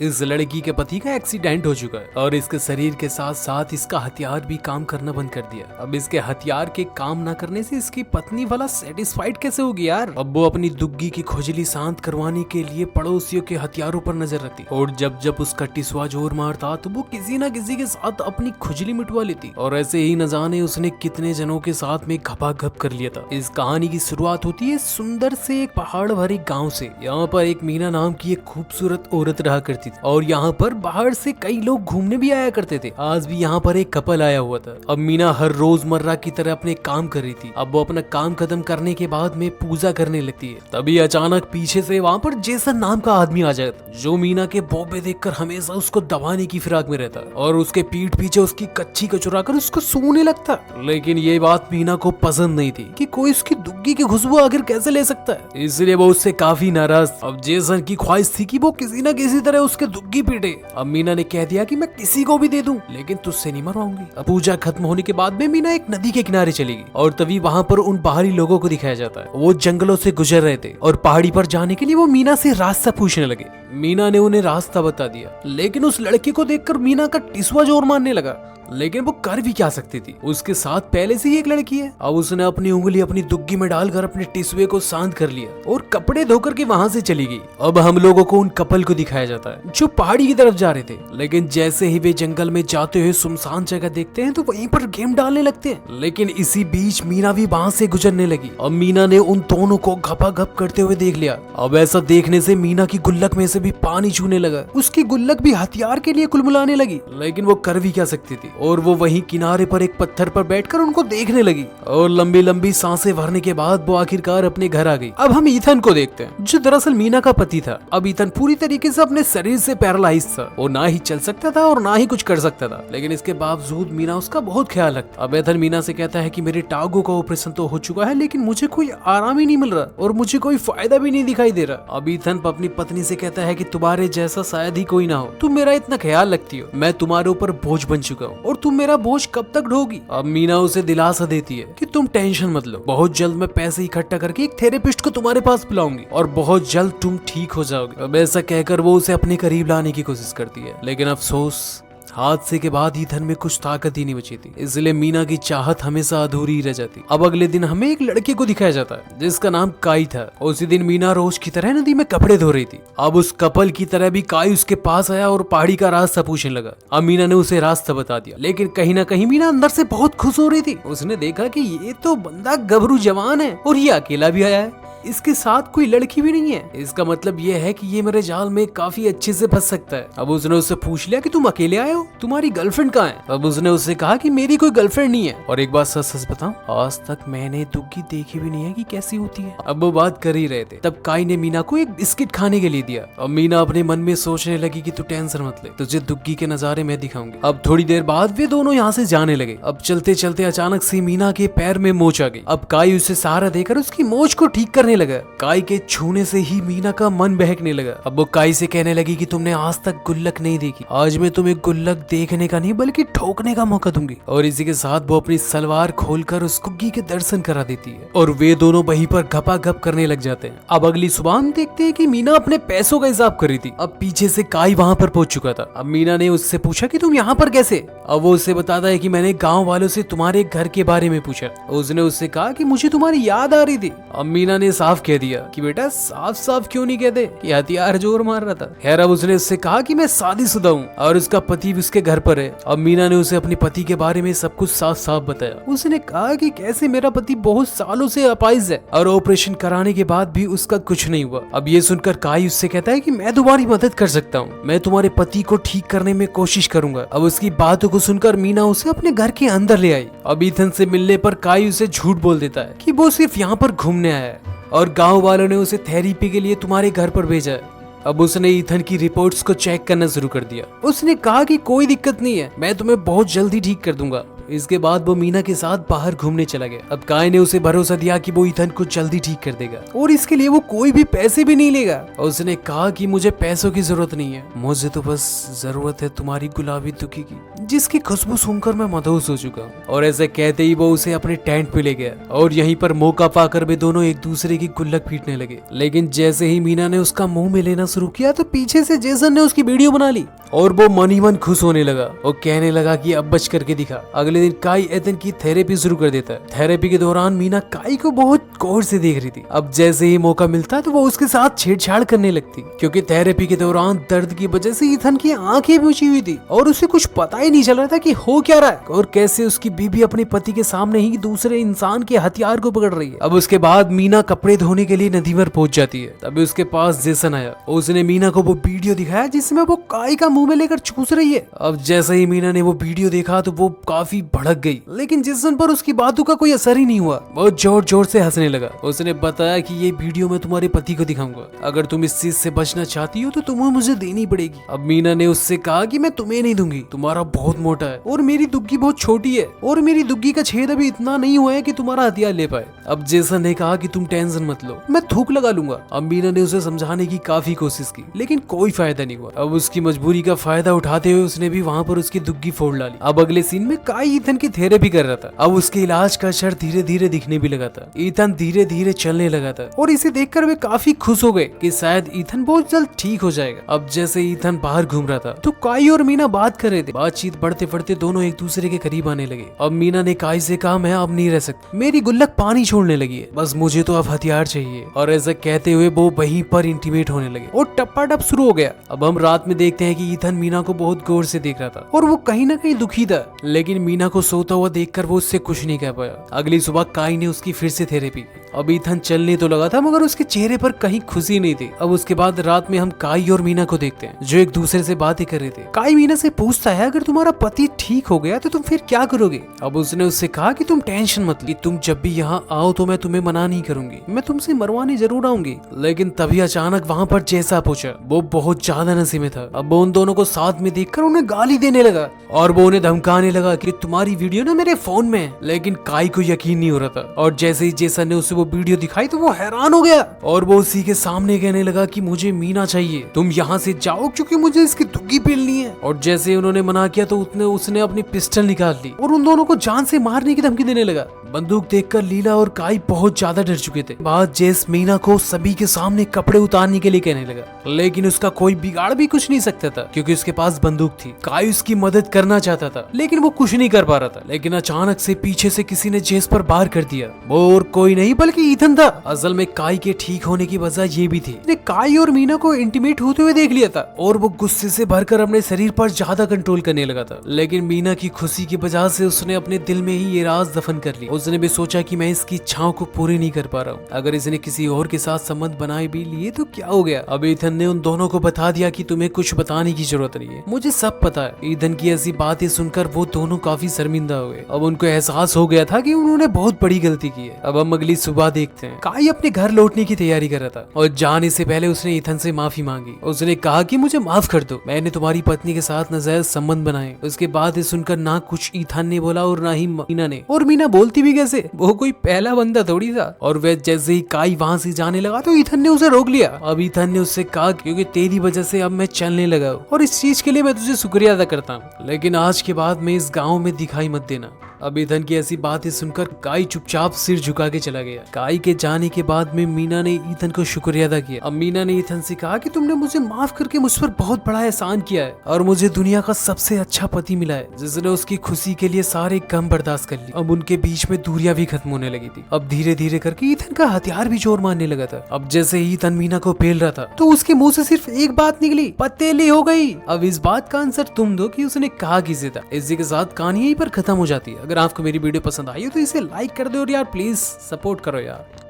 इस लड़की के पति का एक्सीडेंट हो चुका है और इसके शरीर के साथ साथ इसका हथियार भी काम करना बंद कर दिया। अब इसके हथियार के काम न करने से इसकी पत्नी वाला सेटिस्फाइड कैसे होगी यार। अब वो अपनी दुग्गी की खुजली शांत करवाने के लिए पड़ोसियों के हथियारों पर नजर रखती और जब जब उसका टिसवा जोर मारता तो वो किसी न किसी के साथ अपनी खुजली मिटवा लेती और ऐसे ही न जाने उसने कितने जनों के साथ में घपाघप कर लिया था। इस कहानी की शुरुआत होती है सुंदर से एक पहाड़ भरे गाँव से। यहाँ पर एक मीना नाम की एक खूबसूरत औरत रहा करती थी और यहाँ पर बाहर से कई लोग घूमने भी आया करते थे। आज भी यहाँ पर एक कपल आया हुआ था। अब मीना हर रोजमर्रा की तरह अपने काम कर रही थी। अब वो अपना काम खत्म करने के बाद में पूजा करने लगती है। तभी अचानक पीछे से वहाँ पर जेसन नाम का आदमी आ जाता जो मीना के बोबे देखकर हमेशा उसको दबाने की फिराक में रहता और उसके पीठ पीछे उसकी कच्ची को चुराकर उसको सूंघने लगता। लेकिन ये बात मीना को पसंद नहीं थी कि कोई उसकी दुग्गी की खुशबू आखिर कैसे ले सकता है, इसलिए वो उससे काफी नाराज। अब जेसन की ख्वाहिश थी कि वो किसी न किसी तरह उसके दुग्गी पीटे। अब मीना ने कह दिया कि मैं किसी को भी दे दूं लेकिन तुझसे नहीं मरवाऊंगी। अब पूजा खत्म होने के बाद में मीना एक नदी के किनारे चली गई और तभी वहाँ पर उन बाहरी लोगों को दिखाया जाता है। वो जंगलों से गुजर रहे थे और पहाड़ी पर जाने के लिए वो मीना से रास्ता पूछने लगे। मीना ने उन्हें रास्ता बता दिया लेकिन उस लड़की को देखकर मीना का टिसवा जोर मारने लगा। लेकिन वो कर भी क्या सकती थी, उसके साथ पहले से ही एक लड़की है। अब उसने अपनी उंगली अपनी दुग्गी में डालकर अपने टिसवे को शांत कर लिया और कपड़े धोकर के वहां से चली गई। अब हम लोगों को उन कपल को दिखाया जाता है जो पहाड़ी की तरफ जा रहे थे। लेकिन जैसे ही वे जंगल में जाते हुए सुनसान जगह देखते हैं तो वहीं पर गेम डालने लगते हैं। लेकिन इसी बीच मीना भी वहां से गुजरने लगी। अब मीना ने उन दोनों को घपाघप करते हुए देख लिया। अब ऐसा देखने से मीना की गुल्लक में से भी पानी छूने लगा। उसकी गुल्लक भी हथियार के लिए कुलमुलाने लगी। लेकिन वो कर भी क्या सकती थी और वो वहीं किनारे पर एक पत्थर पर बैठकर उनको देखने लगी और लंबी लंबी सांसें भरने के बाद वो आखिरकार अपने घर आ गई। अब हम ईथन को देखते हैं जो दरअसल मीना का पति था। अब ईथन पूरी तरीके से अपने शरीर से पैरालाइज था। वो ना ही चल सकता था और ना ही कुछ कर सकता था, लेकिन इसके बावजूद मीना उसका बहुत ख्याल रखता। अब ईथन मीना से कहता है कि मेरे टांगों का ऑपरेशन तो हो चुका है लेकिन मुझे कोई आराम ही नहीं मिल रहा और मुझे कोई फायदा भी नहीं दिखाई दे रहा। अब ईथन अपनी पत्नी से कहता है कि तुम्हारे जैसा शायद ही कोई ना हो, तुम मेरा इतना ख्याल रखती हो, मैं तुम्हारे ऊपर बोझ बन चुका हूँ और तुम मेरा बोझ कब तक ढोगी। अब मीना उसे दिलासा देती है कि तुम टेंशन मत लो, बहुत जल्द मैं पैसे इकट्ठा करके एक थेरेपिस्ट को तुम्हारे पास बुलाऊंगी और बहुत जल्द तुम ठीक हो जाओगे। अब ऐसा कहकर वो उसे अपने करीब लाने की कोशिश करती है, लेकिन अफसोस हादसे के बाद ईथन में कुछ ताकत ही नहीं बची थी, इसलिए मीना की चाहत हमेशा अधूरी ही रह जाती। अब अगले दिन हमें एक लड़के को दिखाया जाता है जिसका नाम काई था। उसी दिन मीना रोज की तरह नदी में कपड़े धो रही थी। अब उस कपल की तरह भी काई उसके पास आया और पहाड़ी का रास्ता पूछने लगा। अब मीना ने उसे रास्ता बता दिया, लेकिन कहीं ना कहीं मीना अंदर से बहुत खुश हो रही थी। उसने देखा कि ये तो बंदा गभरू जवान है और ये अकेला भी आया है, इसके साथ कोई लड़की भी नहीं है। इसका मतलब ये है कि ये मेरे जाल में काफी अच्छे से फंस सकता है। अब उसने उससे पूछ लिया कि तुम अकेले आए हो, तुम्हारी गर्लफ्रेंड कहाँ है। अब उसने उससे कहा कि मेरी कोई गर्लफ्रेंड नहीं है और एक बात सच सच बताऊं, आज तक मैंने दुग्गी देखी भी नहीं है कि कैसी होती है। अब वो बात कर ही रहे थे तब काई ने मीना को एक बिस्किट खाने के लिए दिया। अब मीना अपने मन में सोचने लगी कि तू टेंशन मत ले, तुझे दुग्गी के नजारे मैं दिखाऊंगी। अब थोड़ी देर बाद वे दोनों यहाँ से जाने लगे। अब चलते चलते अचानक से मीना के पैर में मोच आ गई। अब काई उसे सहारा देकर उसकी मोच को ठीक करने लगा। काई के छूने से ही मीना का मन बहकने लगा। अब वो काई से कहने लगी कि तुमने आज तक गुल्लक नहीं देखी, आज मैं तुम्हें गुल्लक देखने का नहीं बल्कि ठोकने का मौका दूंगी। और इसी के साथ वो अपनी सलवार खोलकर उस गुग्गी के दर्शन करा देती है और वे दोनों वहीं पर घपाघप करने लग जाते हैं। अब अगली सुबह हम देखते हैं कि मीना अपने पैसों का हिसाब कर रही थी। अब पीछे से काई वहाँ पर पहुंच चुका था। अब मीना ने उससे पूछा कि तुम यहाँ पर कैसे। अब वो उससे बताता है कि मैंने गाँव वालों से तुम्हारे घर के बारे में पूछा, उसने उससे कहा कि मुझे तुम्हारी याद आ रही थी। अब मीना ने साफ कह दिया कि बेटा साफ साफ क्यों नहीं कहते कि हथियार जोर मार रहा था। खैर अब उसने उससे कहा कि मैं शादीशुदा हूँ और उसका पति भी उसके घर पर है। अब मीना ने उसे अपने पति के बारे में सब कुछ साफ साफ बताया। उसने कहा कि कैसे मेरा पति बहुत सालों से अपाहिज है और ऑपरेशन कराने के बाद भी उसका कुछ नहीं हुआ। अब ये सुनकर काई उससे कहता है कि मैं तुम्हारी मदद कर सकता हूँ, मैं तुम्हारे पति को ठीक करने में कोशिश करूंगा। अब उसकी बातों को सुनकर मीना उसे अपने घर के अंदर ले आई। अब ईथन से मिलने पर काई उसे झूठ बोल देता है कि वो सिर्फ यहाँ पर घूमने आया है और गांव वालों ने उसे थेरेपी के लिए तुम्हारे घर पर भेजा है। अब उसने ईथन की रिपोर्ट्स को चेक करना शुरू कर दिया। उसने कहा कि कोई दिक्कत नहीं है, मैं तुम्हें बहुत जल्दी ठीक कर दूंगा। इसके बाद वो मीना के साथ बाहर घूमने चला गया। अब काई ने उसे भरोसा दिया कि वो ईथन को जल्दी ठीक कर देगा और इसके लिए वो कोई भी पैसे भी नहीं लेगा। और उसने कहा कि मुझे पैसों की जरूरत नहीं है, मुझे तो बस जरूरत है तुम्हारी गुलाबी तुकी की, जिसकी खुशबू सुनकर मैं मदहोश हो चुका हूँ। और ऐसे कहते ही वो उसे अपने टेंट पे ले गया और यहीं पर मौका पाकर वे दोनों एक दूसरे की गुल्लक पीटने लगे। लेकिन जैसे ही मीना ने उसका मुंह में लेना शुरू किया तो पीछे से जेसन ने उसकी वीडियो बना ली और वो मन ही मन खुश होने लगा और कहने लगा कि अब बच करके दिखा। अगले दिन काई एथन की थेरेपी शुरू कर देता है। थेरेपी के दौरान मीना काई को बहुत गौर से देख रही थी। अब जैसे ही मौका मिलता तो वो उसके साथ छेड़छाड़ करने लगती, क्योंकि थेरेपी के दौरान दर्द की वजह से ईथन की आंखें भी ऊंची हुई थी और उसे कुछ पता ही नहीं चल रहा था कि हो क्या रहा है और कैसे उसकी बीवी अपने पति के सामने ही दूसरे इंसान के हथियार को पकड़ रही है। अब उसके बाद मीना कपड़े धोने के लिए नदी पर पहुंच जाती है। तभी उसके पास जेसन आया और उसने मीना को वो वीडियो दिखाया जिसमें वो काई का मुंह में लेकर चूस रही है। अब जैसे ही मीना ने वो वीडियो देखा तो वो काफी भड़क गई, लेकिन जेसन पर उसकी बातों का कोई असर ही नहीं हुआ। वो जोर जोर से हंसने लगा। उसने बताया कि ये वीडियो मैं तुम्हारे पति को दिखाऊंगा, अगर तुम इस चीज से बचना चाहती हो तो तुम्हें मुझे देनी पड़ेगी। अब मीना ने उससे कहा कि मैं तुम्हें नहीं दूंगी, तुम्हारा बहुत मोटा है और मेरी दुग्गी बहुत छोटी है और मेरी दुग्गी का छेद अभी इतना नहीं हुआ है कि तुम्हारा हथियार ले पाए। अब जेसन ने कहा कि तुम टेंशन मत लो, मैं थूक लगा लूंगा। अब मीना ने उसे समझाने की काफी कोशिश की, लेकिन कोई फायदा नहीं हुआ। अब उसकी मजबूरी का फायदा उठाते हुए उसने भी वहाँ पर उसकी दुग्गी फोड़ डाली। अब अगले सीन में काई ईथन की थेरेपी कर रहा था। अब उसके इलाज का असर धीरे धीरे दिखने भी लगा था। ईथन धीरे धीरे चलने लगा था और इसे देखकर वे काफी खुश हो गए कि शायद ईथन बहुत जल्द ठीक हो जाएगा। अब जैसे ईथन बाहर घूम रहा था तो काई और मीना बात कर रहे थे। बातचीत बढ़ते बढ़ते दोनों एक दूसरे के करीब आने लगे। अब मीना ने काई से कहा, मैं अब नहीं रह सकती, मेरी गुल्लक पानी छोड़ने लगी है, बस मुझे तो अब हथियार चाहिए। और ऐसा कहते हुए वो वहीं पर इंटीमेट होने लगे और टप्पा टप शुरू हो गया। अब हम रात में देखते हैं कि ईथन मीना को बहुत गौर से देख रहा था और वो कहीं ना कहीं दुखी था, लेकिन मीना को सोता हुआ देखकर वो उससे कुछ नहीं कह पाया। अगली सुबह काई ने उसकी फिर से थेरेपी की। अब ईथन चलने तो लगा था मगर उसके चेहरे पर कहीं खुशी नहीं थी। अब उसके बाद रात में हम काई और मीना को देखते हैं जो एक दूसरे से बातें कर रहे थे। काई मीना से पूछता है, अगर तुम्हारा पति ठीक हो गया तो तुम फिर क्या करोगे? अब उसने उससे कहा कि तुम टेंशन मत ली, तुम जब भी यहाँ आओ तो मैं तुम्हें मना नहीं करूंगी, मैं तुमसे मरवाने जरूर आऊंगी। लेकिन तभी अचानक वहाँ पर जैसा पहुंचा, वो बहुत ज्यादा नशे में था। अब वो उन दोनों को साथ में देखकर उन्हें गाली देने लगा और वो उन्हें धमकाने लगा कि तुम्हारी वीडियो ना मेरे फोन में है। लेकिन काई को यकीन नहीं हो रहा था और जैसे ही जेसन ने उसे वो वीडियो दिखाई तो वो हैरान हो गया और वो उसी के सामने कहने लगा कि मुझे मीना चाहिए, तुम यहाँ से जाओ क्योंकि मुझे इसकी दुग्गी पीलनी है। और जैसे उन्होंने मना किया तो उसने अपनी पिस्टल निकाल ली और उन दोनों को जान से मारने की धमकी देने लगा। बंदूक देखकर लीला और काई बहुत ज्यादा डर चुके थे। बाद जेस मीना को सभी के सामने कपड़े उतारने के लिए कहने लगा, लेकिन उसका कोई बिगाड़ भी कुछ नहीं सकता था क्योंकि उसके पास बंदूक थी। काई उसकी मदद करना चाहता था लेकिन वो कुछ नहीं कर पा रहा था। लेकिन अचानक से पीछे से किसी ने जेस पर वार कर दिया। वो और कोई नहीं बल्कि ईथन था। असल में काई के ठीक होने की वजह ये भी थी, उसने काई और मीना को इंटीमेट होते हुए देख लिया था और वो गुस्से से भरकर अपने शरीर पर ज्यादा कंट्रोल करने लगा था। लेकिन मीना की खुशी की वजह से उसने अपने दिल में ही ये राज दफन कर लिया। उसने भी सोचा कि मैं इसकी इच्छाओं को पूरी नहीं कर पा रहा हूँ, अगर इसने किसी और के साथ संबंध बनाए भी लिए तो क्या हो गया। अब ईथन ने उन दोनों को बता दिया कि तुम्हें कुछ बताने की जरूरत नहीं है, मुझे सब पता है। ईथन की ऐसी बातें सुनकर वो दोनों काफी शर्मिंदा हो गए। अब उनको एहसास हो गया था कि उन्होंने बहुत बड़ी गलती की है। अब हम अगली सुबह देखते हैं काई अपने घर लौटने की तैयारी कर रहा था और जाने से पहले उसने ईथन से माफी मांगी। उसने कहा कि मुझे माफ कर दो, मैंने तुम्हारी पत्नी के साथ नाजायज संबंध बनाए। उसके बाद ये सुनकर ना कुछ ईथन ने बोला और ना ही मीना ने। और मीना बोलती भी कैसे, वो कोई पहला बंदा थोड़ी था। और वह जैसे ही काई वहाँ से जाने लगा तो ईथन ने उसे रोक लिया। अब ईथन ने उससे कहा क्योंकि तेरी वजह से अब मैं चलने लगा हूँ और इस चीज के लिए मैं तुझे शुक्रिया अदा करता हूँ, लेकिन आज के बाद मैं इस गाँव में दिखाई मत देना। अब ईथन की ऐसी बातें सुनकर काई चुपचाप सिर झुका के चला गया। काई के जाने के बाद में मीना ने ईथन को शुक्रिया अदा किया। अब मीना ने ईथन से कहा कि तुमने मुझे माफ करके मुझ पर बहुत बड़ा एहसान किया है और मुझे दुनिया का सबसे अच्छा पति मिला है जिसने उसकी खुशी के लिए सारे गम बर्दाश्त कर लिए। अब उनके बीच में दूरियां भी खत्म होने लगी थी। अब धीरे धीरे करके ईथन का हथियार भी जोर मारने लगा था। अब जैसे ही ईथन मीना को पेल रहा था तो उसके मुंह से सिर्फ एक बात निकली, पतेली हो गई। अब इस बात का आंसर तुम दो कि उसने कहा किसे था। इसी के साथ कहानी यहीं पर खत्म हो जाती है। अगर आपको मेरी वीडियो पसंद आई हो तो इसे लाइक कर दो और यार प्लीज सपोर्ट करो यार।